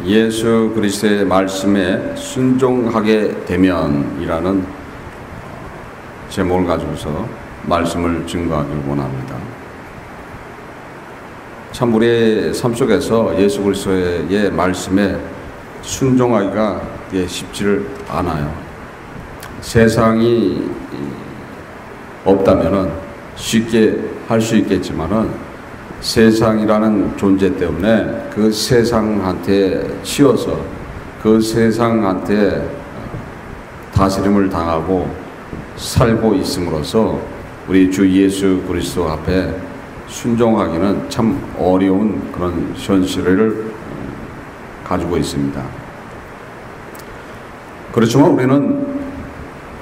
예수 그리스도의 말씀에 순종하게 되면이라는 제목을 가지고서 말씀을 증거하길 원합니다. 참 우리의 삶 속에서 예수 그리스도의 말씀에 순종하기가 쉽지를 않아요. 세상이 없다면은 쉽게 할 수 있겠지만은 세상이라는 존재 때문에 그 세상한테 치여서 그 세상한테 다스림을 당하고 살고 있음으로써 우리 주 예수 그리스도 앞에 순종하기는 참 어려운 그런 현실을 가지고 있습니다. 그렇지만 우리는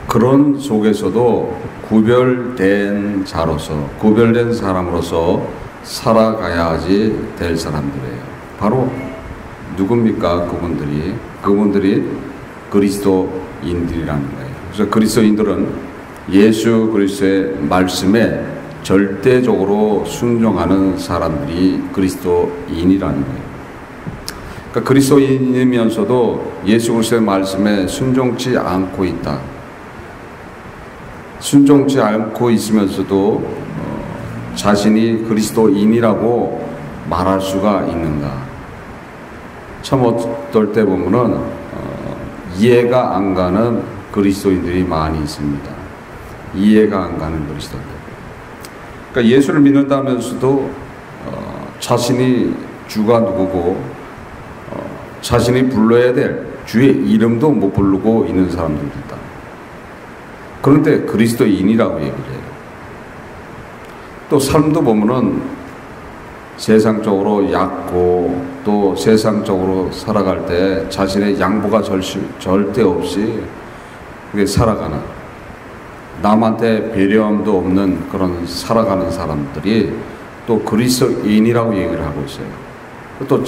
그런 속에서도 구별된 자로서, 구별된 사람으로서 살아가야지 될 사람들이에요. 바로 누굽니까? 그분들이 그리스도인들이라는 거예요. 그래서 그리스도인들은 예수 그리스도의 말씀에 절대적으로 순종하는 사람들이 그리스도인이라는 거예요. 그러니까 그리스도인이면서도 예수 그리스도의 말씀에 순종치 않고 있다. 순종치 않고 있으면서도 자신이 그리스도인이라고 말할 수가 있는가? 참 어떨 때 보면은 이해가 안 가는 그리스도인들이 많이 있습니다. 이해가 안 가는 그리스도인들. 그러니까 예수를 믿는다면서도 자신이 주가 누구고 자신이 불러야 될 주의 이름도 못 부르고 있는 사람들도 있다. 그런데 그리스도인이라고 얘기를 해요. 또 삶도 보면은 세상적으로 얕고 또 세상적으로 살아갈 때 자신의 양보가 절대 없이 그게 살아가는, 남한테 배려함도 없는 그런 살아가는 사람들이 또 그리스도인이라고 얘기를 하고 있어요. 또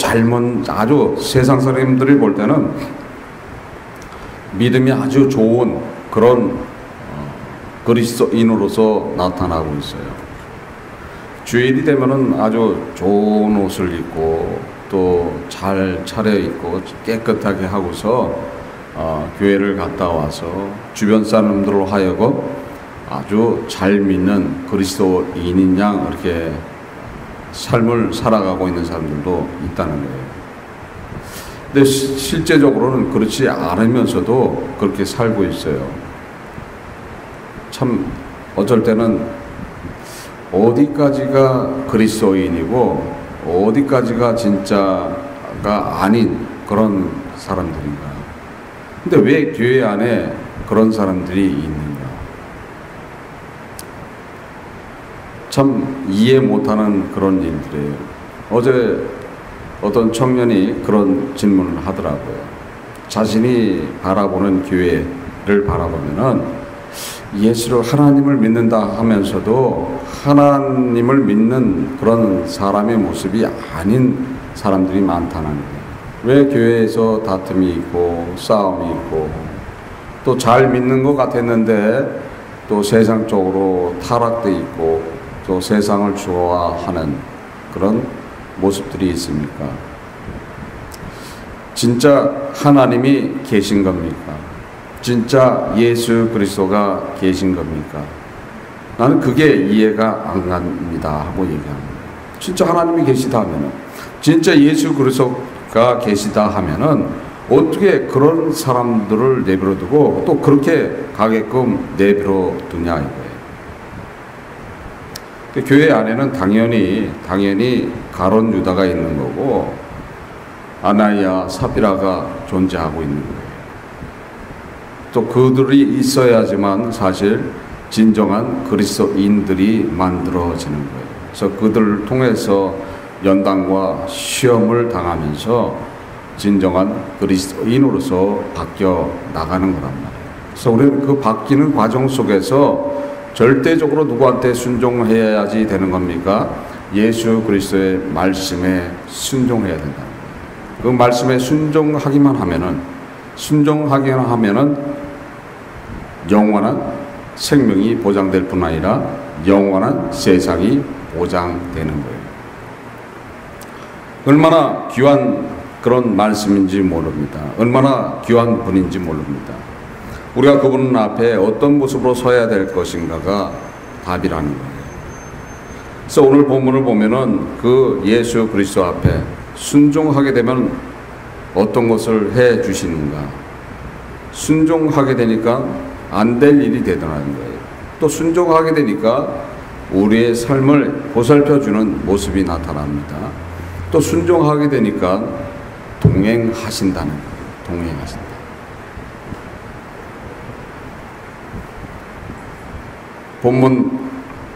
아주 세상 사람들이 볼 때는 믿음이 아주 좋은 그런 그리스도인으로서 나타나고 있어요. 주일이 되면은 아주 좋은 옷을 입고 또 잘 차려입고 깨끗하게 하고서 교회를 갔다 와서 주변 사람들로 하여금 아주 잘 믿는 그리스도인인 양 이렇게 삶을 살아가고 있는 사람들도 있다는 거예요. 근데 실제적으로는 그렇지 않으면서도 그렇게 살고 있어요. 참 어쩔 때는 어디까지가 그리스도인이고 어디까지가 진짜가 아닌 그런 사람들인가? 근데 왜 교회 안에 그런 사람들이 있는가? 참 이해 못하는 그런 일들이에요. 어제 어떤 청년이 그런 질문을 하더라고요. 자신이 바라보는 교회를 바라보면은 예수로 하나님을 믿는다 하면서도 하나님을 믿는 그런 사람의 모습이 아닌 사람들이 많다는 거예요. 왜 교회에서 다툼이 있고 싸움이 있고 또 잘 믿는 것 같았는데 또 세상적으로 타락돼 있고 또 세상을 좋아하는 그런 모습들이 있습니까? 진짜 하나님이 계신 겁니까? 진짜 예수 그리스도가 계신 겁니까? 나는 그게 이해가 안 갑니다 하고 얘기합니다. 진짜 하나님이 계시다 하면은, 진짜 예수 그리스도가 계시다 하면은 어떻게 그런 사람들을 내버려 두고 또 그렇게 가게끔 내버려 두냐 이거예요. 교회 안에는 당연히 가룟 유다가 있는 거고 아나니아 사피라가 존재하고 있는 거예요. 또 그들이 있어야지만 사실 진정한 그리스도인들이 만들어지는 거예요. 그래서 그들을 통해서 연단과 시험을 당하면서 진정한 그리스도인으로서 바뀌어 나가는 거란 말이에요. 그래서 우리는 그 바뀌는 과정 속에서 절대적으로 누구한테 순종해야지 되는 겁니까? 예수 그리스도의 말씀에 순종해야 된다는 거예요. 그 말씀에 순종하기만 하면은 영원한 생명이 보장될 뿐 아니라 영원한 세상이 보장되는 거예요. 얼마나 귀한 그런 말씀인지 모릅니다. 얼마나 귀한 분인지 모릅니다. 우리가 그분 앞에 어떤 모습으로 서야 될 것인가가 답이라는 거예요. 그래서 오늘 본문을 보면은 그 예수 그리스도 앞에 순종하게 되면 어떤 것을 해 주시는가. 순종하게 되니까 안 될 일이 되더라는 거예요. 또 순종하게 되니까 우리의 삶을 보살펴주는 모습이 나타납니다. 또 순종하게 되니까 동행하신다는 거예요. 동행하신다. 본문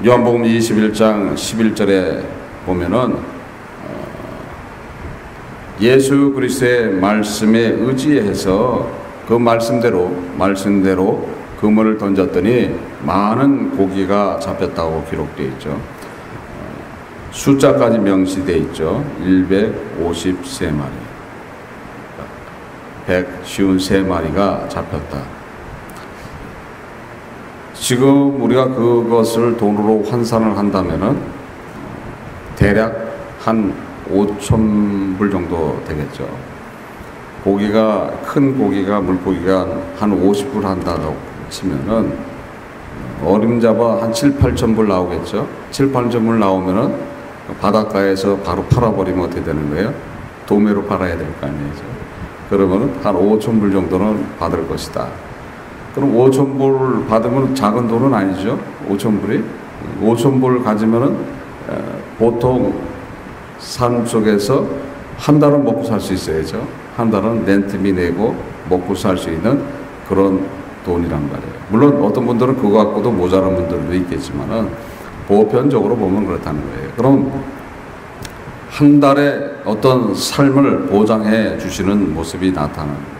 요한복음 21장 11절에 보면은 예수 그리스도의 말씀에 의지해서 그 말씀대로 그물을 던졌더니 많은 고기가 잡혔다고 기록되어 있죠. 숫자까지 명시되어 있죠. 153마리. 153마리가 잡혔다. 지금 우리가 그것을 돈으로 환산을 한다면은 대략 한 5,000불 정도 되겠죠. 고기가, 큰 고기가, 물고기가 한 50불 한다고 치면은 어림잡아 한 7, 8,000불 나오겠죠. 7, 8,000불 나오면은 바닷가에서 바로 팔아버리면 어떻게 되는 거예요? 도매로 팔아야 될 거 아니에요. 그러면은 한 5,000불 정도는 받을 것이다. 그럼 5,000불 받으면 작은 돈은 아니죠. 5,000불이. 5,000불 가지면은 보통 삶 속에서 한 달은 먹고 살 수 있어야죠. 한 달은 렌트비 내고 먹고 살 수 있는 그런 돈이란 말이에요. 물론 어떤 분들은 그거 갖고도 모자란 분들도 있겠지만은 보편적으로 보면 그렇다는 거예요. 그럼 한 달에 어떤 삶을 보장해 주시는 모습이 나타나는 거예요.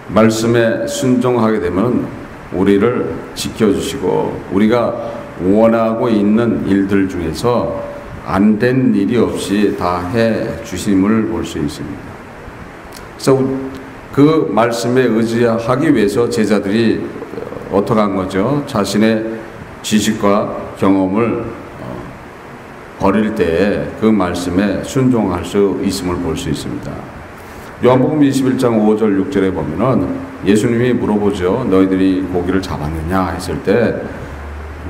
말씀에 순종하게 되면 우리를 지켜주시고 우리가 원하고 있는 일들 중에서 안 된 일이 없이 다 해 주심을 볼 수 있습니다. 그래서 그 말씀에 의지하기 위해서 제자들이 어떻게 한 거죠? 자신의 지식과 경험을 버릴 때에 그 말씀에 순종할 수 있음을 볼 수 있습니다. 요한복음 21장 5절 6절에 보면은 예수님이 물어보죠. 너희들이 고기를 잡았느냐 했을 때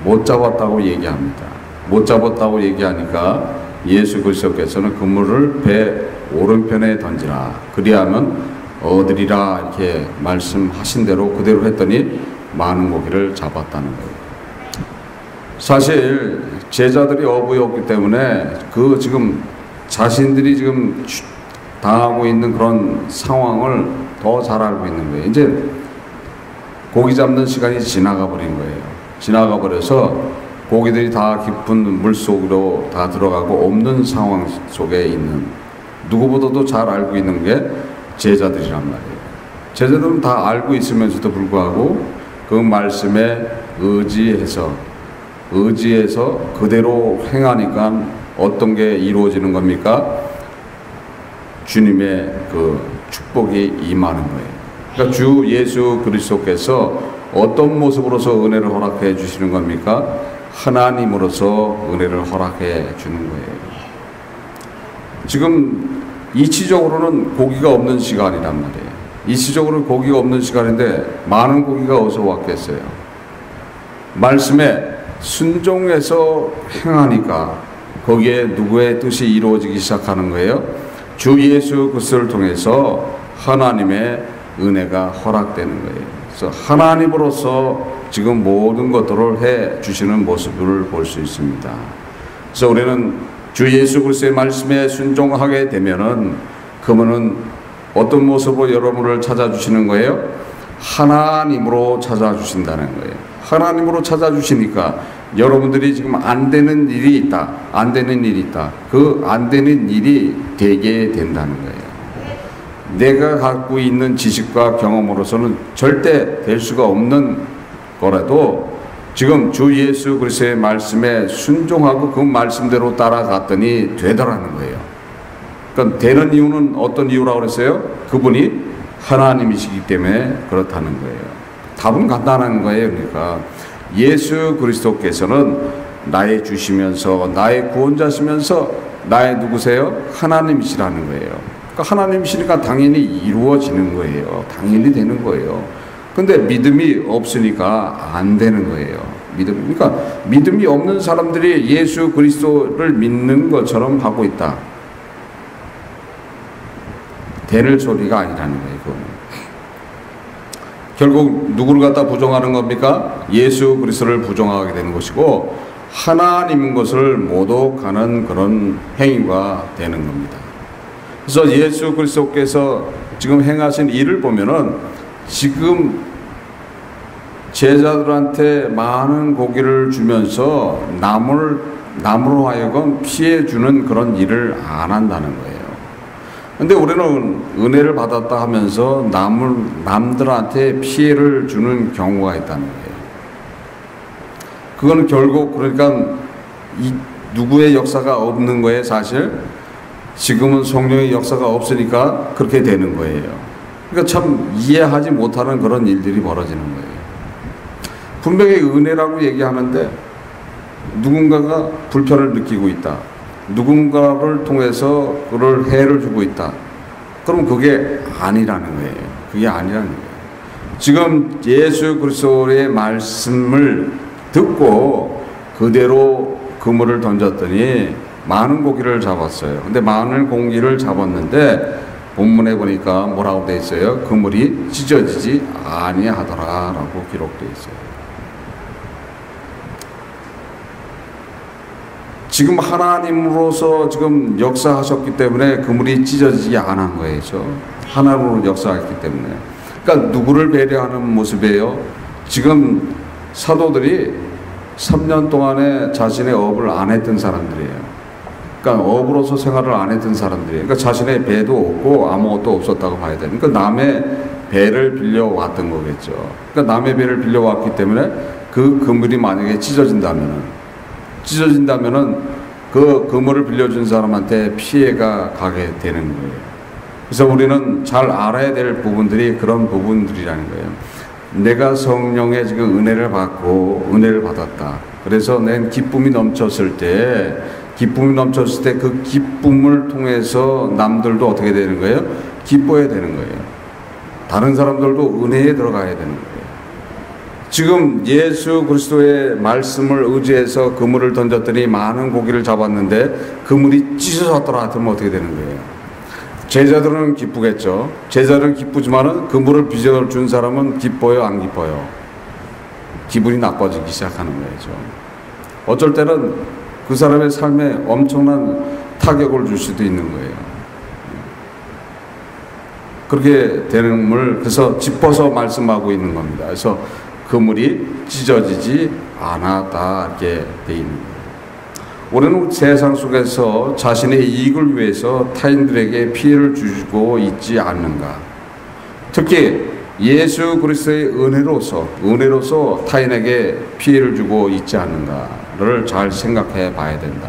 못 잡았다고 얘기합니다. 못 잡았다고 얘기하니까 예수 그리스도께서는 그물을 배 오른편에 던지라. 그리하면 얻으리라 이렇게 말씀하신 대로 그대로 했더니 많은 고기를 잡았다는 거예요. 사실 제자들이 어부였기 때문에 그 지금 자신들이 지금 당하고 있는 그런 상황을 더 잘 알고 있는 거예요. 이제 고기 잡는 시간이 지나가 버린 거예요. 지나가 버려서 고기들이 다 깊은 물 속으로 다 들어가고 없는 상황 속에 있는 누구보다도 잘 알고 있는 게 제자들이란 말이에요. 제자들은 다 알고 있으면서도 불구하고 그 말씀에 의지해서 그대로 행하니까 어떤 게 이루어지는 겁니까? 주님의 그 축복이 임하는 거예요. 그러니까 주 예수 그리스도께서 어떤 모습으로서 은혜를 허락해 주시는 겁니까? 하나님으로서 은혜를 허락해 주는 거예요. 지금 이치적으로는 고기가 없는 시간이란 말이에요. 이치적으로 고기가 없는 시간인데 많은 고기가 어디서 왔겠어요? 말씀에 순종해서 행하니까 거기에 누구의 뜻이 이루어지기 시작하는 거예요? 주 예수 그리스도를 통해서 하나님의 은혜가 허락되는 거예요. 그래서 하나님으로서 지금 모든 것들을 해 주시는 모습을 볼 수 있습니다. 그래서 우리는 주 예수 그리스도의 말씀에 순종하게 되면은 그분은 어떤 모습으로 여러분을 찾아주시는 거예요? 하나님으로 찾아주신다는 거예요. 하나님으로 찾아주시니까 여러분들이 지금 안 되는 일이 있다. 안 되는 일이 있다. 그 안 되는 일이 되게 된다는 거예요. 내가 갖고 있는 지식과 경험으로서는 절대 될 수가 없는 거라도 지금 주 예수 그리스도의 말씀에 순종하고 그 말씀대로 따라갔더니 되더라는 거예요. 그러니까 되는 이유는 어떤 이유라고 그랬어요? 그분이 하나님이시기 때문에 그렇다는 거예요. 답은 간단한 거예요. 그러니까 예수 그리스도께서는 나의 주시면서 나의 구원자시면서 나의 누구세요? 하나님이시라는 거예요. 그러니까 하나님이시니까 당연히 이루어지는 거예요. 당연히 되는 거예요. 근데 믿음이 없으니까 안 되는 거예요. 그러니까 믿음이 없는 사람들이 예수 그리스도를 믿는 것처럼 하고 있다. 되는 소리가 아니라는 거예요. 그거는. 결국 누구를 갖다 부정하는 겁니까? 예수 그리스도를 부정하게 되는 것이고 하나님인 것을 모독하는 그런 행위가 되는 겁니다. 그래서 예수 그리스도께서 지금 행하신 일을 보면은 지금 제자들한테 많은 고기를 주면서 남으로 하여금 피해주는 그런 일을 안 한다는 거예요. 근데 우리는 은혜를 받았다 하면서 남들한테 피해를 주는 경우가 있다는 거예요. 그거는 결국 그러니까 누구의 역사가 없는 거예요, 사실. 지금은 성령의 역사가 없으니까 그렇게 되는 거예요. 그러니까 참 이해하지 못하는 그런 일들이 벌어지는 거예요. 분명히 은혜라고 얘기하는데 누군가가 불편을 느끼고 있다. 누군가를 통해서 그를 해를 주고 있다. 그럼 그게 아니라는 거예요. 그게 아니라는 거예요. 지금 예수 그리스도의 말씀을 듣고 그대로 그물을 던졌더니 많은 고기를 잡았어요. 근데 많은 고기를 잡았는데 본문에 보니까 뭐라고 돼 있어요? 그물이 찢어지지 아니하더라라고 기록되어 있어요. 지금 하나님으로서 지금 역사하셨기 때문에 그물이 찢어지지 않은 거예요. 하나님으로 역사했기 때문에. 그러니까 누구를 배려하는 모습이에요? 지금 사도들이 3년 동안에 자신의 업을 안 했던 사람들이에요. 그러니까 업으로서 생활을 안 했던 사람들이에요. 그러니까 자신의 배도 없고 아무것도 없었다고 봐야 돼요. 그러니까 남의 배를 빌려왔던 거겠죠. 그러니까 남의 배를 빌려왔기 때문에 그 그물이 만약에 찢어진다면은 그 그물을 빌려준 사람한테 피해가 가게 되는 거예요. 그래서 우리는 잘 알아야 될 부분들이 그런 부분들이라는 거예요. 내가 성령의 지금 은혜를 받았다. 그래서 낸 기쁨이 넘쳤을 때 그 기쁨을 통해서 남들도 어떻게 되는 거예요? 기뻐야 되는 거예요. 다른 사람들도 은혜에 들어가야 되는 거예요. 지금 예수 그리스도의 말씀을 의지해서 그물을 던졌더니 많은 고기를 잡았는데 그물이 찢어졌더라 하면 어떻게 되는 거예요? 제자들은 기쁘겠죠. 제자들은 기쁘지만은 그물을 빚어준 사람은 기뻐요, 안 기뻐요? 기분이 나빠지기 시작하는 거죠. 어쩔 때는 그 사람의 삶에 엄청난 타격을 줄 수도 있는 거예요. 그렇게 되는 걸 그래서 짚어서 말씀하고 있는 겁니다. 그래서 그물이 찢어지지 않았다 이렇게 돼 있는 거예요. 우리는 세상 속에서 자신의 이익을 위해서 타인들에게 피해를 주고 있지 않는가. 특히 예수 그리스도의 은혜로서 타인에게 피해를 주고 있지 않는가를 잘 생각해 봐야 된다.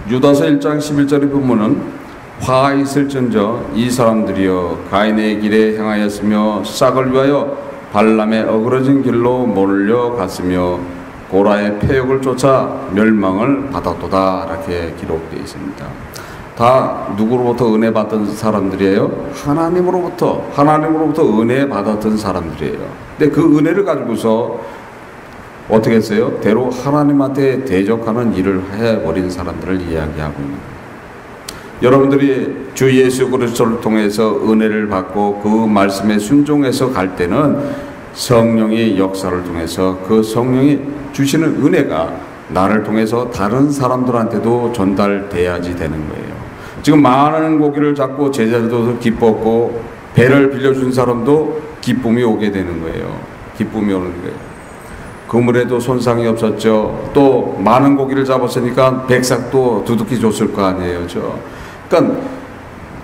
유다서 1장 11절에 보면은 화 있을진저 이 사람들이여 가인의 길에 행하였으며 싹을 위하여 발람의 어그러진 길로 몰려갔으며 고라의 폐역을 쫓아 멸망을 받았도다 이렇게 기록되어 있습니다. 다 누구로부터 은혜 받던 사람들이에요? 하나님으로부터 은혜 받았던 사람들이에요. 근데 그 은혜를 가지고서 어떻게 했어요? 대로 하나님한테 대적하는 일을 해버린 사람들을 이야기하고 있는 거예요. 여러분들이 주 예수 그리스도를 통해서 은혜를 받고 그 말씀에 순종해서 갈 때는 성령의 역사를 통해서 그 성령이 주시는 은혜가 나를 통해서 다른 사람들한테도 전달돼야지 되는 거예요. 지금 많은 고기를 잡고 제자들도 기뻤고 배를 빌려준 사람도 기쁨이 오게 되는 거예요. 기쁨이 오는 거예요. 그물에도 손상이 없었죠. 또 많은 고기를 잡았으니까 백삭도 두둑히 줬을 거 아니에요. 그러니까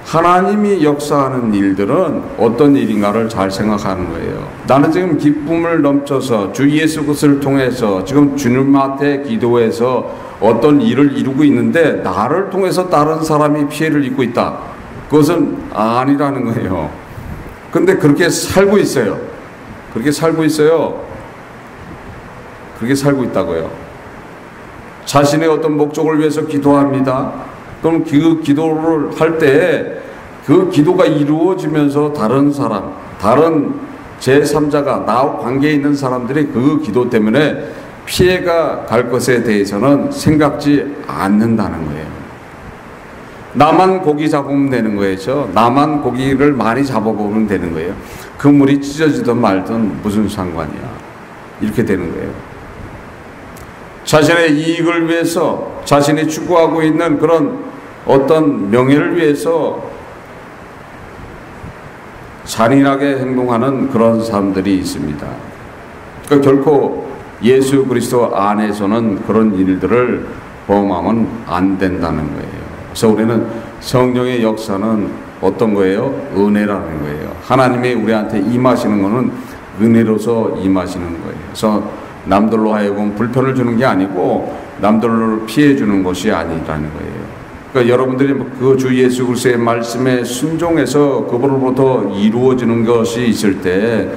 하나님이 역사하는 일들은 어떤 일인가를 잘 생각하는 거예요. 나는 지금 기쁨을 넘쳐서 주 예수 그리스도를 통해서 지금 주님한테 기도해서 어떤 일을 이루고 있는데 나를 통해서 다른 사람이 피해를 입고 있다. 그것은 아니라는 거예요. 근데 그렇게 살고 있어요. 그렇게 살고 있다고요. 자신의 어떤 목적을 위해서 기도합니다. 또는 그 기도를 할 때 그 기도가 이루어지면서 다른 사람, 다른 제3자가 나와 관계에 있는 사람들이 그 기도 때문에 피해가 갈 것에 대해서는 생각지 않는다는 거예요. 나만 고기 잡으면 되는 거죠. 나만 고기를 많이 잡아보면 되는 거예요. 그 물이 찢어지든 말든 무슨 상관이야. 이렇게 되는 거예요. 자신의 이익을 위해서, 자신이 추구하고 있는 그런 어떤 명예를 위해서 잔인하게 행동하는 그런 사람들이 있습니다. 그러니까 결코 예수 그리스도 안에서는 그런 일들을 범하면 안 된다는 거예요. 그래서 우리는 성령의 역사는 어떤 거예요? 은혜라는 거예요. 하나님이 우리한테 임하시는 것은 은혜로서 임하시는 거예요. 그래서 남들로 하여금 불편을 주는 게 아니고 남들로 피해 주는 것이 아니라는 거예요. 그러니까 여러분들이 그 주 예수 그리스도의 말씀에 순종해서 그분으로부터 이루어지는 것이 있을 때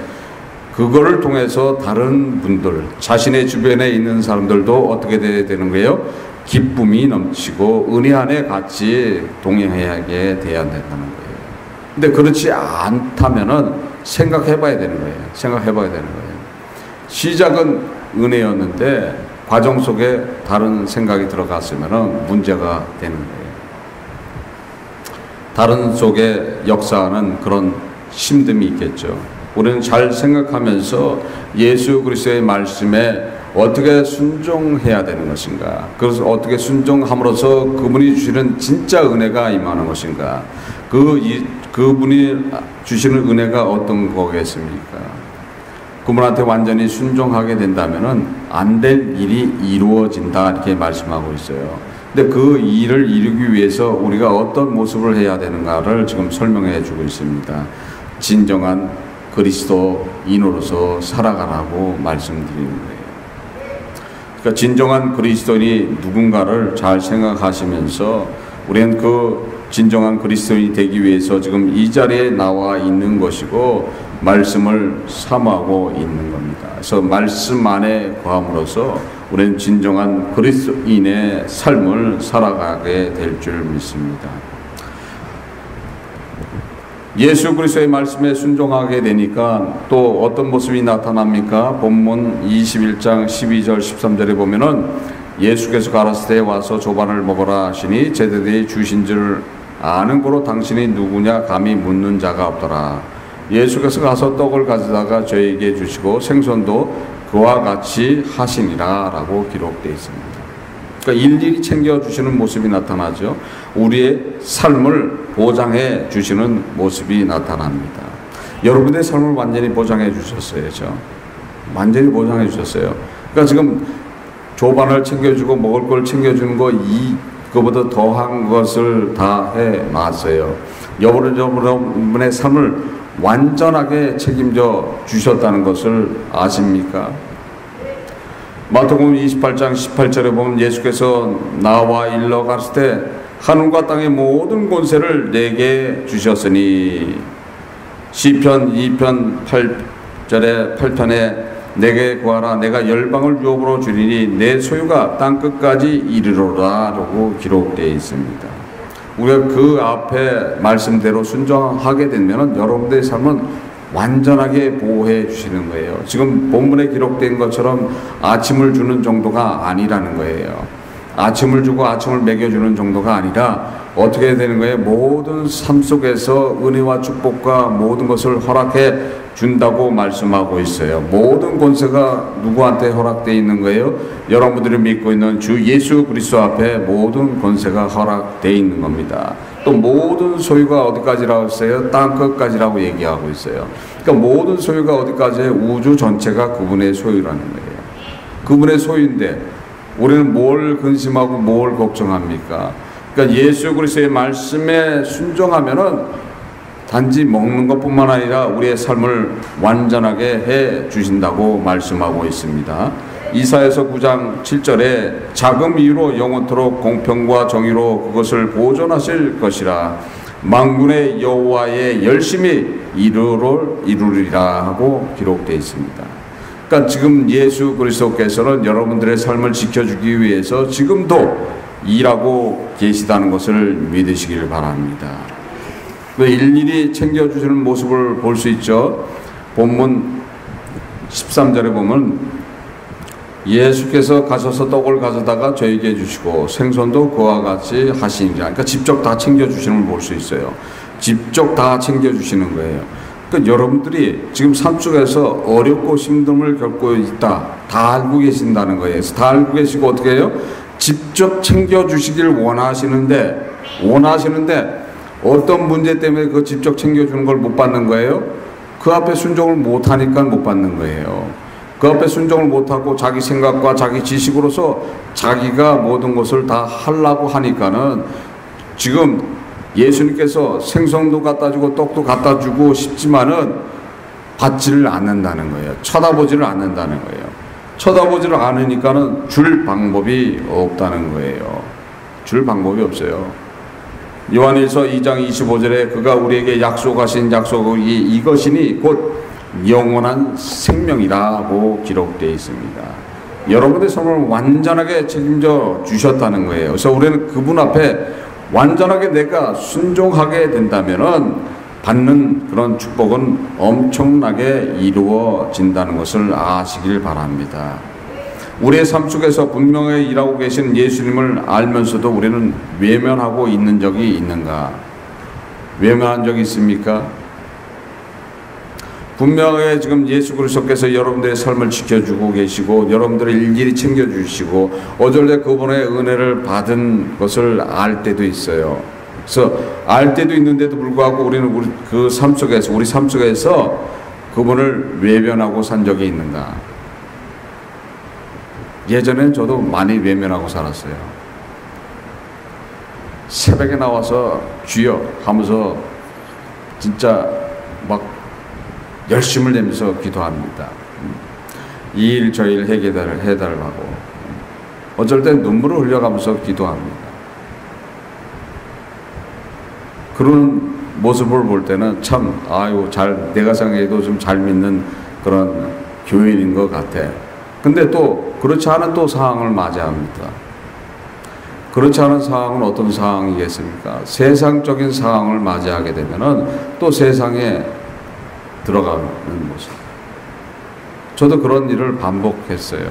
그거를 통해서 다른 분들, 자신의 주변에 있는 사람들도 어떻게 돼야 되는 거예요? 기쁨이 넘치고 은혜 안에 같이 동행하게 돼야 된다는 거예요. 근데 그렇지 않다면은 생각해 봐야 되는 거예요. 생각해 봐야 되는 거예요. 시작은 은혜였는데 과정 속에 다른 생각이 들어갔으면은 문제가 되는 거예요. 다른 속에 역사하는 그런 힘듦이 있겠죠. 우리는 잘 생각하면서 예수 그리스도의 말씀에 어떻게 순종해야 되는 것인가, 그래서 어떻게 순종함으로써 그분이 주시는 진짜 은혜가 임하는 것인가, 그분이 주시는 은혜가 어떤 거겠습니까? 그분한테 완전히 순종하게 된다면은 안 될 일이 이루어진다 이렇게 말씀하고 있어요. 근데 그 일을 이루기 위해서 우리가 어떤 모습을 해야 되는가를 지금 설명해 주고 있습니다. 진정한 그리스도인으로서 살아가라고 말씀드리는 거예요. 그러니까 진정한 그리스도인이 누군가를 잘 생각하시면서 우리는 그 진정한 그리스도인이 되기 위해서 지금 이 자리에 나와 있는 것이고 말씀을 사모하고 있는 겁니다. 그래서 말씀 안에 거함으로써 우리는 진정한 그리스도인의 삶을 살아가게 될 줄 믿습니다. 예수 그리스도의 말씀에 순종하게 되니까 또 어떤 모습이 나타납니까? 본문 21장 12절 13절에 보면은 예수께서 가라사대 와서 조반을 먹으라 하시니 제자들이 주신 줄 아는 고로 당신이 누구냐 감히 묻는 자가 없더라. 예수께서 가서 떡을 가져다가 저에게 주시고 생선도 그와 같이 하시니라 라고 기록되어 있습니다. 그러니까 일일이 챙겨주시는 모습이 나타나죠. 우리의 삶을 보장해 주시는 모습이 나타납니다. 여러분의 삶을 완전히 보장해 주셨어요. 완전히 보장해 주셨어요. 그러니까 지금 조반을 챙겨주고 먹을 걸 챙겨주는 거 그보다 더한 것을 다 해놨어요. 여러분의 삶을 완전하게 책임져 주셨다는 것을 아십니까? 마태복음 28장 18절에 보면 예수께서 나와 일러 가실 때 하늘과 땅의 모든 권세를 내게 주셨으니 시편 2편 8편에 내게 구하라 내가 열방을 유업으로 주리니 내 소유가 땅끝까지 이르러라 라고 기록되어 있습니다. 우리가 그 앞에 말씀대로 순종하게 되면 여러분들의 삶은 완전하게 보호해 주시는 거예요. 지금 본문에 기록된 것처럼 아침을 주는 정도가 아니라는 거예요. 아침을 주고 아침을 먹여주는 정도가 아니라 어떻게 되는 거예요? 모든 삶 속에서 은혜와 축복과 모든 것을 허락해 준다고 말씀하고 있어요. 모든 권세가 누구한테 허락되어 있는 거예요? 여러분들이 믿고 있는 주 예수 그리스도 앞에 모든 권세가 허락되어 있는 겁니다. 또 모든 소유가 어디까지라고 했어요? 땅끝까지라고 얘기하고 있어요. 그러니까 모든 소유가 어디까지예요? 우주 전체가 그분의 소유라는 거예요. 그분의 소유인데 우리는 뭘 근심하고 뭘 걱정합니까? 그러니까 예수 그리스도의 말씀에 순종하면은 단지 먹는 것뿐만 아니라 우리의 삶을 완전하게 해 주신다고 말씀하고 있습니다. 이사야서 9장 7절에 자금 이유로 영원토록 공평과 정의로 그것을 보존하실 것이라 만군의 여호와의 열심히 이루리라 하고 기록되어 있습니다. 그러니까 지금 예수 그리스도께서는 여러분들의 삶을 지켜주기 위해서 지금도 일하고 계시다는 것을 믿으시길 바랍니다. 일일이 챙겨주시는 모습을 볼 수 있죠. 본문 13절에 보면 예수께서 가셔서 떡을 가져다가 저에게 주시고 생선도 그와 같이 하시니라. 그러니까 직접 다 챙겨주시는 걸 볼 수 있어요. 직접 다 챙겨주시는 거예요. 그러니까 여러분들이 지금 삶 속에서 어렵고 힘듦을 겪고 있다. 다 알고 계신다는 거예요. 다 알고 계시고 어떻게 해요? 직접 챙겨주시길 원하시는데 어떤 문제 때문에 그 직접 챙겨주는 걸 못 받는 거예요? 그 앞에 순종을 못하니까 못 받는 거예요. 그 앞에 순종을 못하고 자기 생각과 자기 지식으로서 자기가 모든 것을 다 하려고 하니까는 지금 예수님께서 생선도 갖다 주고 떡도 갖다 주고 싶지만은 받지를 않는다는 거예요. 쳐다보지를 않는다는 거예요. 쳐다보지를 않으니까는 줄 방법이 없다는 거예요. 줄 방법이 없어요. 요한일서 2장 25절에 그가 우리에게 약속하신 약속이 이것이니 곧 영원한 생명이라고 기록되어 있습니다. 여러분의 삶을 완전하게 책임져 주셨다는 거예요. 그래서 우리는 그분 앞에 완전하게 내가 순종하게 된다면은 받는 그런 축복은 엄청나게 이루어진다는 것을 아시길 바랍니다. 우리의 삶 속에서 분명히 일하고 계신 예수님을 알면서도 우리는 외면하고 있는 적이 있는가? 외면한 적이 있습니까? 분명히 지금 예수 그리스도께서 여러분들의 삶을 지켜주고 계시고 여러분들을 일일이 챙겨주시고 어절대 그분의 은혜를 받은 것을 알 때도 있어요. 그래서 알 때도 있는데도 불구하고 우리는 그 삶 속에서 우리 삶 속에서 그분을 외면하고 산 적이 있는가? 예전엔 저도 많이 외면하고 살았어요. 새벽에 나와서 주여 하면서 진짜 막 열심을 내면서 기도합니다. 이 일 저 일 해달라고. 어쩔 땐 눈물을 흘려가면서 기도합니다. 그런 모습을 볼 때는 참 내가 생각해도 좀 잘 믿는 그런 교인인 것 같아. 근데 또 그렇지 않은 또 상황을 맞이합니다. 그렇지 않은 상황은 어떤 상황이겠습니까? 세상적인 상황을 맞이하게 되면은 또 세상에 들어가는 모습. 저도 그런 일을 반복했어요.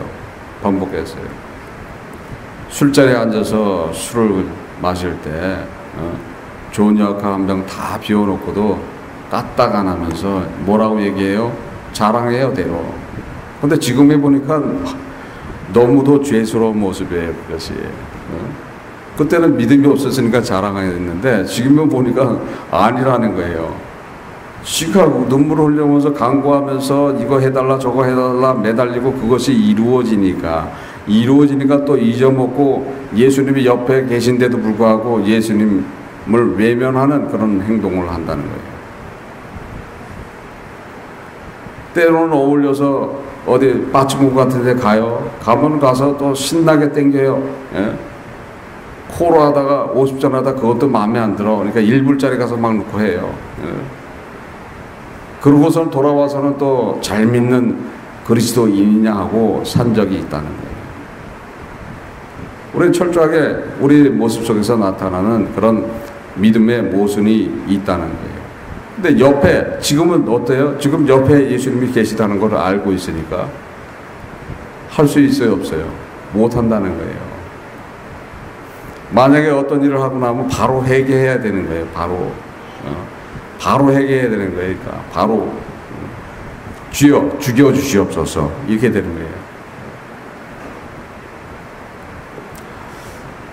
술자리에 앉아서 술을 마실 때 좋은 여학과 한 병 다 비워놓고도 까딱 안 하면서 뭐라고 얘기해요? 자랑해요, 대로. 근데 지금 해보니까 너무도 죄스러운 모습이에요, 그것이. 그때는 믿음이 없었으니까 자랑했는데 지금은 보니까 아니라는 거예요. 시카고 눈물을 흘리면서 간구하면서 이거 해달라 저거 해달라 매달리고 그것이 이루어지니까 또 잊어먹고 예수님이 옆에 계신데도 불구하고 예수님을 외면하는 그런 행동을 한다는 거예요. 때로는 어울려서 어디 빠치국 같은 데 가면 가서 또 신나게 땡겨요. 예? 코로 하다가 50잔 하다 그것도 마음에 안 들어. 그러니까 1불짜리 가서 막 놓고 해요. 예? 그러고선 돌아와서는 또 잘 믿는 그리스도인이냐 하고 산 적이 있다는 거예요. 우리는 철저하게 우리 모습 속에서 나타나는 그런 믿음의 모순이 있다는 거예요. 근데 옆에 지금은 어때요? 지금 옆에 예수님이 계시다는 걸 알고 있으니까 할 수 있어요, 없어요? 못 한다는 거예요. 만약에 어떤 일을 하고 나면 바로 회개해야 되는 거예요. 바로 회개해야 되는 거예요. 그러니까 바로 주여 죽여 주시옵소서 이렇게 되는 거예요.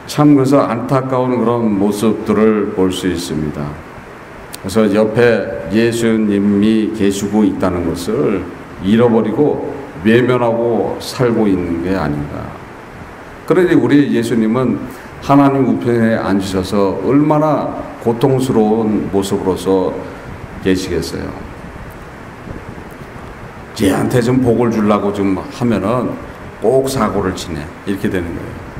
참 그래서 안타까운 그런 모습들을 볼 수 있습니다. 그래서 옆에 예수님이 계시고 있다는 것을 잃어버리고 외면하고 살고 있는 게 아닌가. 그러니 우리 예수님은 하나님 우편에 앉으셔서 얼마나 고통스러운 모습으로서 계시겠어요. 쟤한테 좀 복을 주려고 좀 하면은 꼭 사고를 치네. 이렇게 되는 거예요.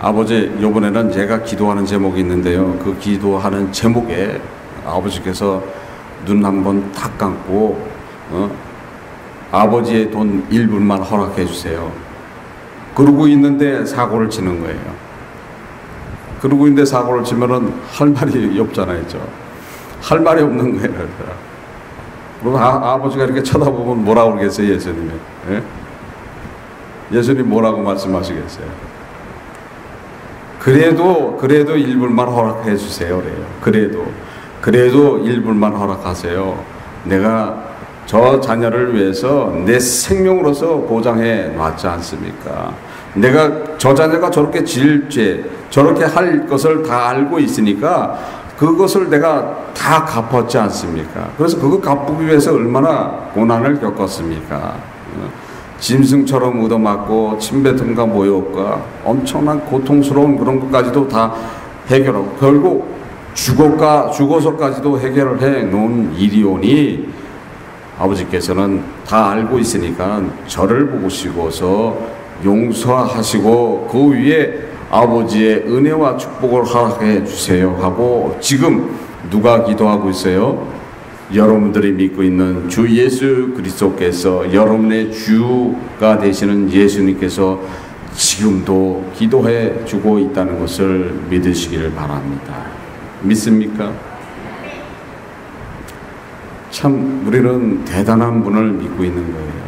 아버지, 이번에는 제가 기도하는 제목이 있는데요. 그 기도하는 제목에 아버지께서 눈 한번 탁 감고 아버지의 돈 1불만 허락해 주세요. 그러고 있는데 사고를 치는 거예요. 그러고 있는데 사고를 치면은 할 말이 없잖아요. 할 말이 없는 거예요. 그럼 아버지가 이렇게 쳐다보면 뭐라고 그러겠어요, 예수님이? 예? 예수님 뭐라고 말씀하시겠어요? 그래도 1불만 허락해 주세요. 그래요. 그래도 1불만 허락하세요. 내가 저 자녀를 위해서 내 생명으로서 보장해 놨지 않습니까? 내가 저 자녀가 저렇게 지을 죄, 저렇게 할 것을 다 알고 있으니까 그것을 내가 다 갚았지 않습니까? 그래서 그거 갚기 위해서 얼마나 고난을 겪었습니까? 짐승처럼 얻어맞고 침뱉음과 모욕과 엄청난 고통스러운 그런 것까지도 다 해결하고 결국 죽어서까지도 해결을 해 놓은 일이오니 아버지께서는 다 알고 있으니까 저를 보시고서 용서하시고 그 위에 아버지의 은혜와 축복을 허락해 주세요 하고 지금 누가 기도하고 있어요? 여러분들이 믿고 있는 주 예수 그리스도께서 여러분의 주가 되시는 예수님께서 지금도 기도해 주고 있다는 것을 믿으시기를 바랍니다. 믿습니까? 참 우리는 대단한 분을 믿고 있는 거예요.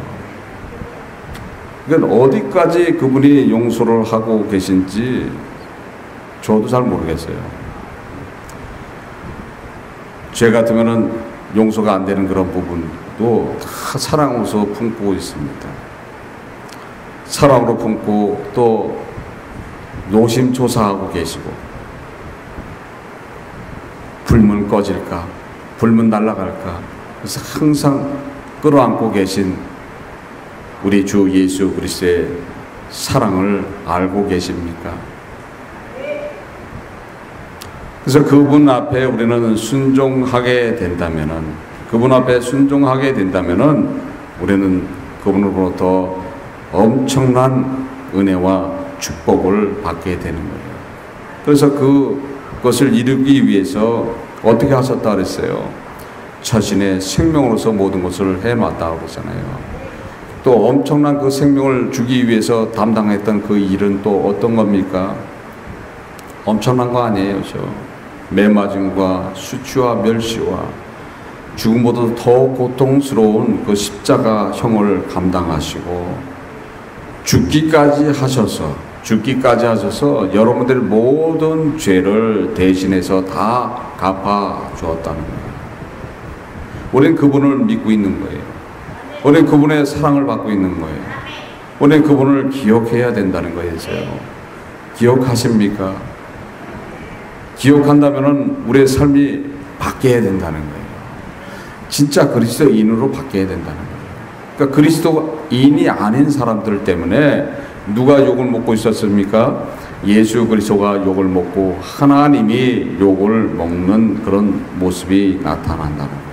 그러니까 어디까지 그분이 용서를 하고 계신지 저도 잘 모르겠어요. 죄 같으면은 용서가 안 되는 그런 부분도 다 사랑으로서 품고 있습니다. 사랑으로 품고 또 노심초사하고 계시고 불문 꺼질까? 불문 날아갈까? 그래서 항상 끌어안고 계신 우리 주 예수 그리스도의 사랑을 알고 계십니까? 그래서 그분 앞에 우리는 순종하게 된다면은, 그분 앞에 순종하게 된다면은 우리는 그분으로부터 엄청난 은혜와 축복을 받게 되는 거예요. 그래서 그것을 이루기 위해서 어떻게 하셨다 그랬어요? 자신의 생명으로서 모든 것을 해놨다 그러잖아요. 또 엄청난 그 생명을 주기 위해서 담당했던 그 일은 또 어떤 겁니까? 엄청난 거 아니에요. 매맞음과 수치와 멸시와 죽음보다 더 고통스러운 그 십자가형을 감당하시고 죽기까지 하셔서 여러분들의 모든 죄를 대신해서 다 갚아 주었다는 거예요. 우리는 그분을 믿고 있는 거예요. 우리는 그분의 사랑을 받고 있는 거예요. 우리는 그분을 기억해야 된다는 거예요. 기억하십니까? 기억한다면 우리의 삶이 바뀌어야 된다는 거예요. 진짜 그리스도인으로 바뀌어야 된다는 거예요. 그러니까 그리스도인이 아닌 사람들 때문에 누가 욕을 먹고 있었습니까? 예수 그리스도가 욕을 먹고 하나님이 욕을 먹는 그런 모습이 나타난다는 거예요.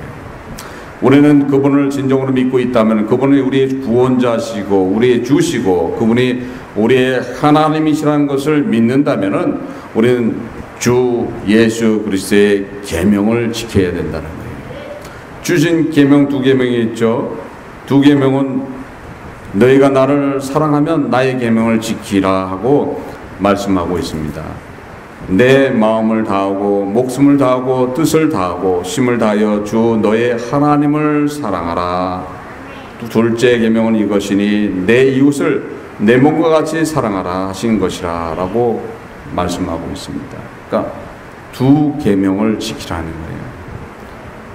우리는 그분을 진정으로 믿고 있다면 그분이 우리의 구원자시고 우리의 주시고 그분이 우리의 하나님이시라는 것을 믿는다면 우리는 주 예수 그리스도의 계명을 지켜야 된다는 거예요. 주신 계명 두 계명이 있죠. 두 계명은 너희가 나를 사랑하면 나의 계명을 지키라 하고 말씀하고 있습니다. 내 마음을 다하고 목숨을 다하고 뜻을 다하고 힘을 다하여 주 너의 하나님을 사랑하라. 둘째 계명은 이것이니 내 이웃을 내 몸과 같이 사랑하라 하신 것이라 라고 말씀하고 있습니다. 그러니까 두 계명을 지키라는 거예요.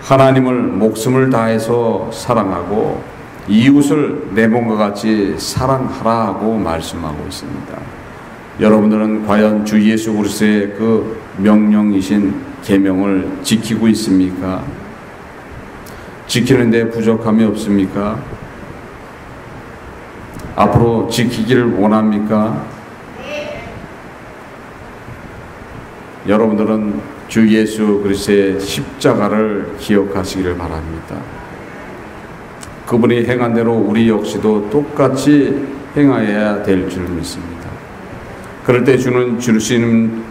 하나님을 목숨을 다해서 사랑하고 이웃을 내 몸과 같이 사랑하라 하고 말씀하고 있습니다. 여러분들은 과연 주 예수 그리스도의 그 명령이신 계명을 지키고 있습니까? 지키는데 부족함이 없습니까? 앞으로 지키기를 원합니까? 여러분들은 주 예수 그리스도의 십자가를 기억하시기를 바랍니다. 그분이 행한 대로 우리 역시도 똑같이 행하여야 될 줄 믿습니다. 그럴 때 주시는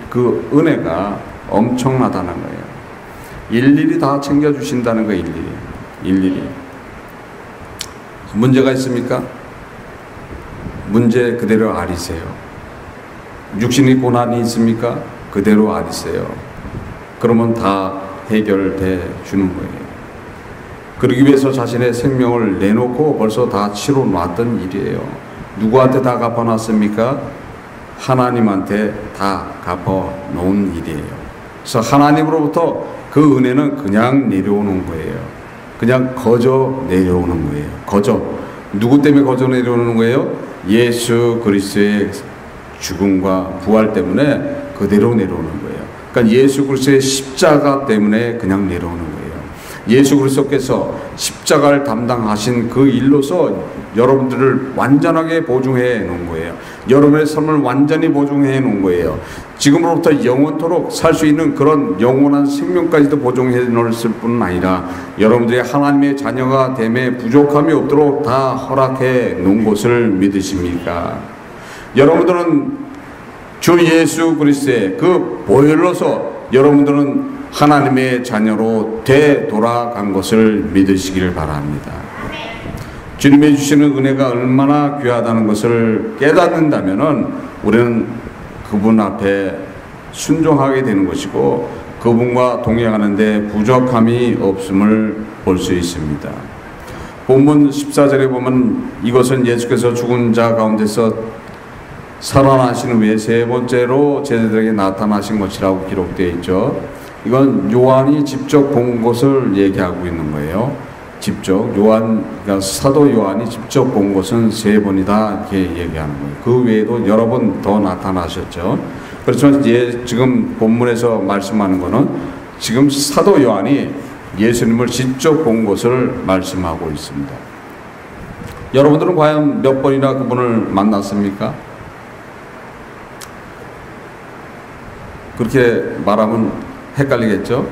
그 은혜가 엄청나다는 거예요. 일일이 다 챙겨주신다는 거예요. 일일이. 문제가 있습니까? 문제 그대로 아리세요. 육신이 고난이 있습니까? 그대로 안 있어요. 그러면 다 해결돼 주는 거예요. 그러기 위해서 자신의 생명을 내놓고 벌써 다 치러 놨던 일이에요. 누구한테 다 갚아놨습니까? 하나님한테 다 갚아놓은 일이에요. 그래서 하나님으로부터 그 은혜는 그냥 내려오는 거예요. 그냥 거저 내려오는 거예요. 거저. 누구 때문에 거저 내려오는 거예요? 예수 그리스도의 죽음과 부활 때문에 그대로 내려오는 거예요. 그러니까 예수 그리스도의 십자가 때문에 그냥 내려오는 거예요. 예수 그리스도께서 십자가를 담당하신 그 일로서 여러분들을 완전하게 보증해 놓은 거예요. 여러분의 삶을 완전히 보증해 놓은 거예요. 지금으로부터 영원토록 살 수 있는 그런 영원한 생명까지도 보증해 놓았을 뿐 아니라 여러분들이 하나님의 자녀가 됨에 부족함이 없도록 다 허락해 놓은 것을 믿으십니까? 여러분들은 주 예수 그리스도의 그 보혈로서 여러분들은 하나님의 자녀로 되돌아간 것을 믿으시기를 바랍니다. 주님이 주시는 은혜가 얼마나 귀하다는 것을 깨닫는다면 우리는 그분 앞에 순종하게 되는 것이고 그분과 동행하는 데 부족함이 없음을 볼 수 있습니다. 본문 14절에 보면 이것은 예수께서 죽은 자 가운데서 살아나신 후에 세 번째로 제자들에게 나타나신 것이라고 기록되어 있죠. 이건 요한이 직접 본 것을 얘기하고 있는 거예요. 직접 그러니까 사도 요한이 직접 본 것은 세 번이다 이렇게 얘기하는 거예요. 그 외에도 여러 번 더 나타나셨죠. 그렇지만 지금 본문에서 말씀하는 거는 지금 사도 요한이 예수님을 직접 본 것을 말씀하고 있습니다. 여러분들은 과연 몇 번이나 그분을 만났습니까? 그렇게 말하면 헷갈리겠죠?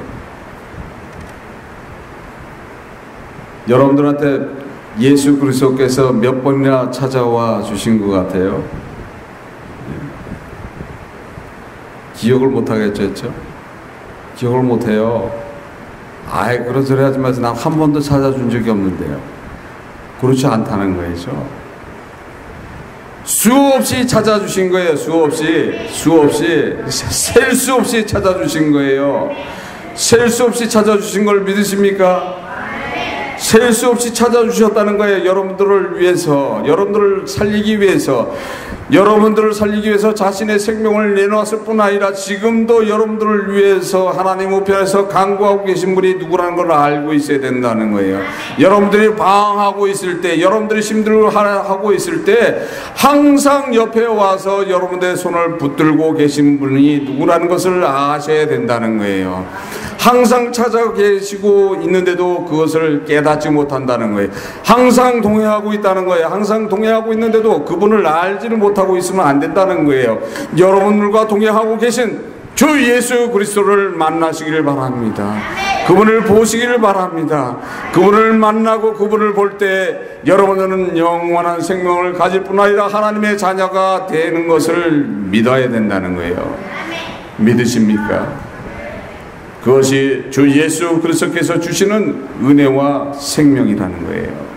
여러분들한테 예수 그리스도께서 몇 번이나 찾아와 주신 것 같아요? 기억을 못하겠죠? 기억을 못해요. 아이 그런 소리 하지 마세요. 난 한 번도 찾아준 적이 없는데요. 그렇지 않다는 거죠. 수없이 찾아주신 거예요. 수없이 셀 수 없이 찾아주신 거예요. 셀 수 없이 찾아주신 걸 믿으십니까? 셀 수 없이 찾아주셨다는 거예요. 여러분들을 위해서, 여러분들을 살리기 위해서, 여러분들을 살리기 위해서 자신의 생명을 내놓았을 뿐 아니라 지금도 여러분들을 위해서 하나님 우편에서 간구하고 계신 분이 누구라는 걸 알고 있어야 된다는 거예요. 여러분들이 방황하고 있을 때, 여러분들이 힘들어하고 있을 때 항상 옆에 와서 여러분들의 손을 붙들고 계신 분이 누구라는 것을 아셔야 된다는 거예요. 항상 찾아 계시고 있는데도 그것을 깨닫지 못한다는 거예요. 항상 동행하고 있다는 거예요. 항상 동행하고 있는데도 그분을 알지를 못하고 있으면 안 된다는 거예요. 여러분들과 동행하고 계신 주 예수 그리스도를 만나시기를 바랍니다. 그분을 보시기를 바랍니다. 그분을 만나고 그분을 볼 때 여러분들은 영원한 생명을 가질 뿐 아니라 하나님의 자녀가 되는 것을 믿어야 된다는 거예요. 믿으십니까? 그것이 주 예수 그리스도께서 주시는 은혜와 생명이라는 거예요.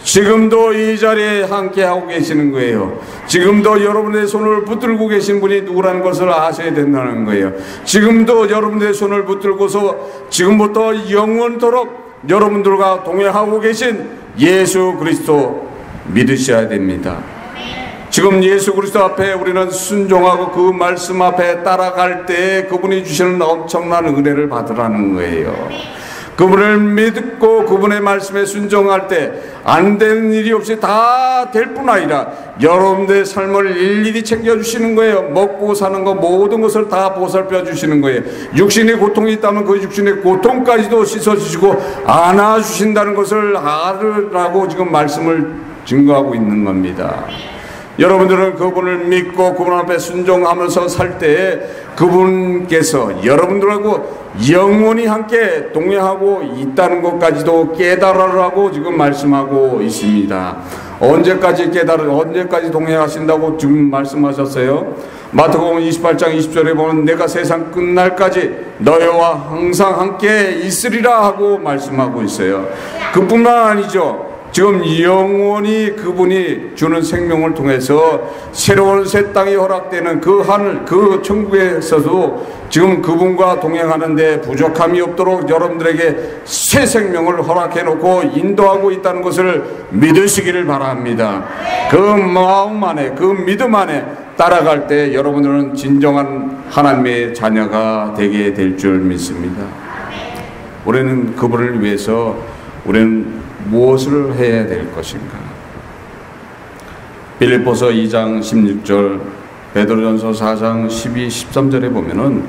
지금도 이 자리에 함께하고 계시는 거예요. 지금도 여러분의 손을 붙들고 계신 분이 누구라는 것을 아셔야 된다는 거예요. 지금도 여러분의 손을 붙들고서 지금부터 영원토록 여러분들과 동행하고 계신 예수 그리스도 믿으셔야 됩니다. 지금 예수 그리스도 앞에 우리는 순종하고 그 말씀 앞에 따라갈 때 그분이 주시는 엄청난 은혜를 받으라는 거예요. 그분을 믿고 그분의 말씀에 순종할 때 안 되는 일이 없이 다 될 뿐 아니라 여러분들의 삶을 일일이 챙겨주시는 거예요. 먹고 사는 거 모든 것을 다 보살펴 주시는 거예요. 육신의 고통이 있다면 그 육신의 고통까지도 씻어주시고 안아주신다는 것을 알으라고 지금 말씀을 증거하고 있는 겁니다. 여러분들은 그분을 믿고 그분 앞에 순종하면서 살 때에 그분께서 여러분들하고 영원히 함께 동행하고 있다는 것까지도 깨달으라고 지금 말씀하고 있습니다. 언제까지 언제까지 동행하신다고 지금 말씀하셨어요? 마태복음 28장 20절에 보면 내가 세상 끝날까지 너희와 항상 함께 있으리라 하고 말씀하고 있어요. 그뿐만 아니죠. 지금 영원히 그분이 주는 생명을 통해서 새로운 새 땅이 허락되는 그 하늘, 그 천국에서도 지금 그분과 동행하는데 부족함이 없도록 여러분들에게 새 생명을 허락해 놓고 인도하고 있다는 것을 믿으시기를 바랍니다. 그 마음 안에, 그 믿음 안에 따라갈 때 여러분들은 진정한 하나님의 자녀가 되게 될 줄 믿습니다. 우리는 그분을 위해서 우리는 무엇을 해야 될 것인가? 빌립보서 2장 16절, 베드로전서 4장 12, 13절에 보면은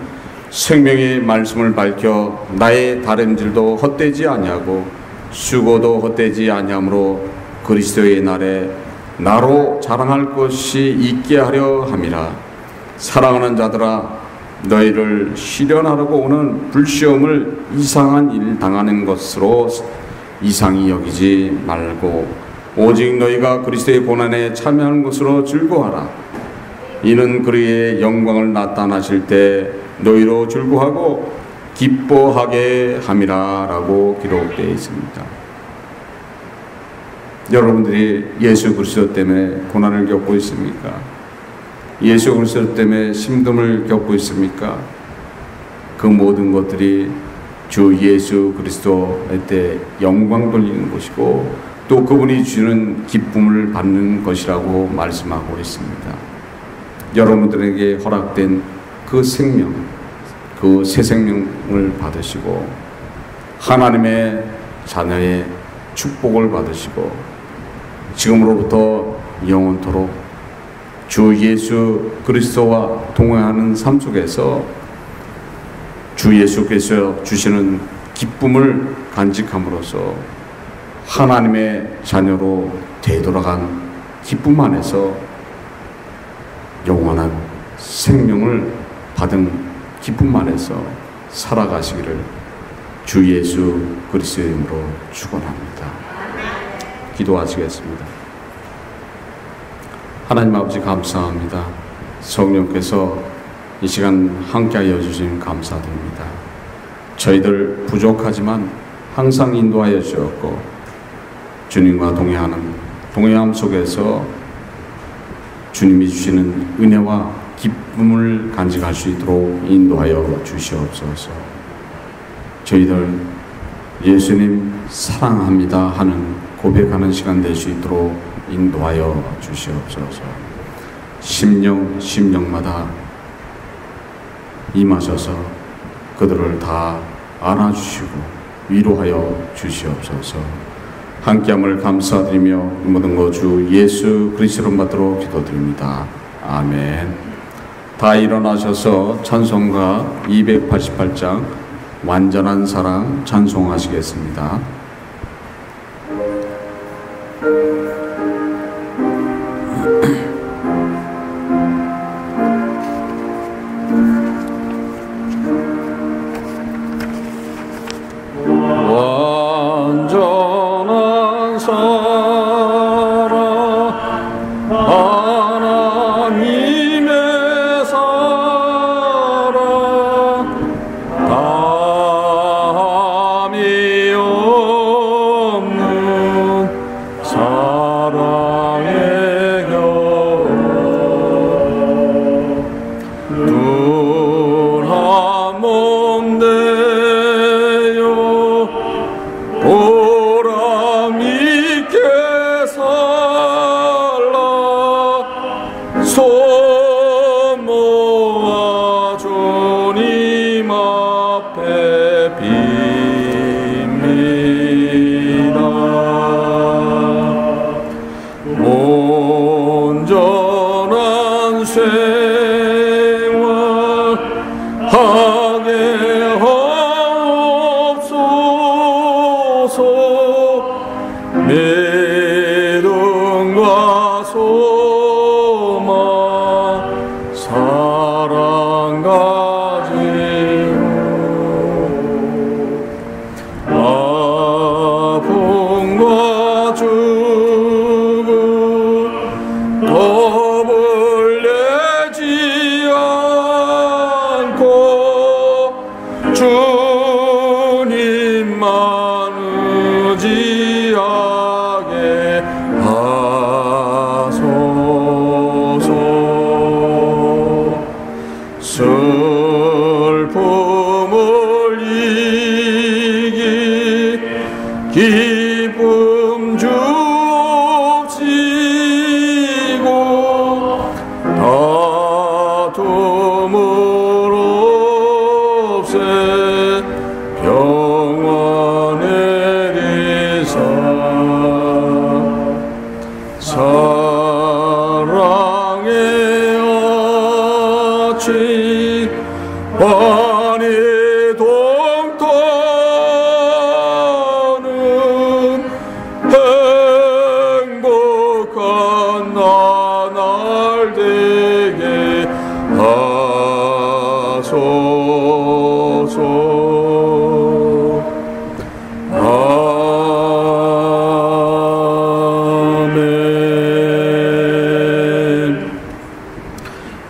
생명의 말씀을 밝혀 나의 다름질도 헛되지 아니하고 수고도 헛되지 아니하므로 그리스도의 날에 나로 자랑할 것이 있게 하려 함이라. 사랑하는 자들아, 너희를 시련하려고 오는 불시험을 이상한 일 당하는 것으로 이상히 여기지 말고 오직 너희가 그리스도의 고난에 참여하는 것으로 즐거워하라. 이는 그의 영광을 나타나실 때 너희로 즐거워하고 기뻐하게 함이라 라고 기록되어 있습니다. 여러분들이 예수 그리스도 때문에 고난을 겪고 있습니까? 예수 그리스도 때문에 힘듦을 겪고 있습니까? 그 모든 것들이 주 예수 그리스도의 때 영광 돌리는 것이고 또 그분이 주는 기쁨을 받는 것이라고 말씀하고 있습니다. 여러분들에게 허락된 그 생명, 그 새 생명을 받으시고 하나님의 자녀의 축복을 받으시고 지금으로부터 영원토록 주 예수 그리스도와 동행하는 삶 속에서 주 예수께서 주시는 기쁨을 간직함으로써 하나님의 자녀로 되돌아간 기쁨 안에서 영원한 생명을 받은 기쁨 안에서 살아가시기를 주 예수 그리스도의 이름으로 축원합니다. 기도하시겠습니다. 하나님 아버지 감사합니다. 성령께서 이 시간 함께하여 주신 감사드립니다. 저희들 부족하지만 항상 인도하여 주었고 주님과 동행함 속에서 주님이 주시는 은혜와 기쁨을 간직할 수 있도록 인도하여 주시옵소서. 저희들 예수님 사랑합니다 하는 고백하는 시간 될 수 있도록 인도하여 주시옵소서. 심령마다 임하셔서 그들을 다 안아주시고 위로하여 주시옵소서. 함께함을 감사드리며 모든 것 주 예수 그리스도로 받도록 기도드립니다. 아멘. 다 일어나셔서 찬송가 288장 완전한 사랑 찬송하시겠습니다. 완전한 사랑 하나님의 사랑 담이 없는 사랑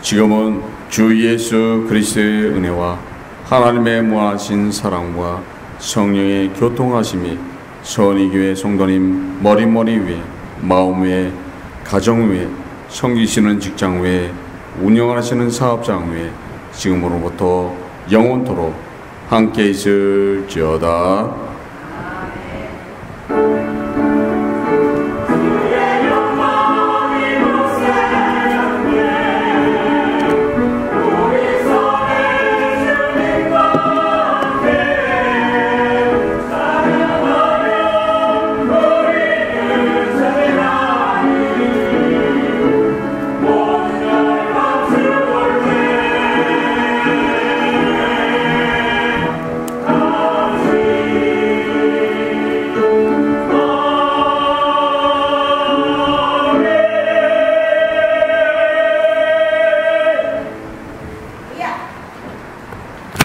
지금은 주 예수 그리스도의 은혜와 하나님의 무한하신 사랑과 성령의 교통하심이 선의교회 성도님 머리머리 위에, 마음 위에, 가정 위에, 섬기시는 직장 위에, 운영하시는 사업장 위에 지금으로부터 영원토록 함께 있을지어다.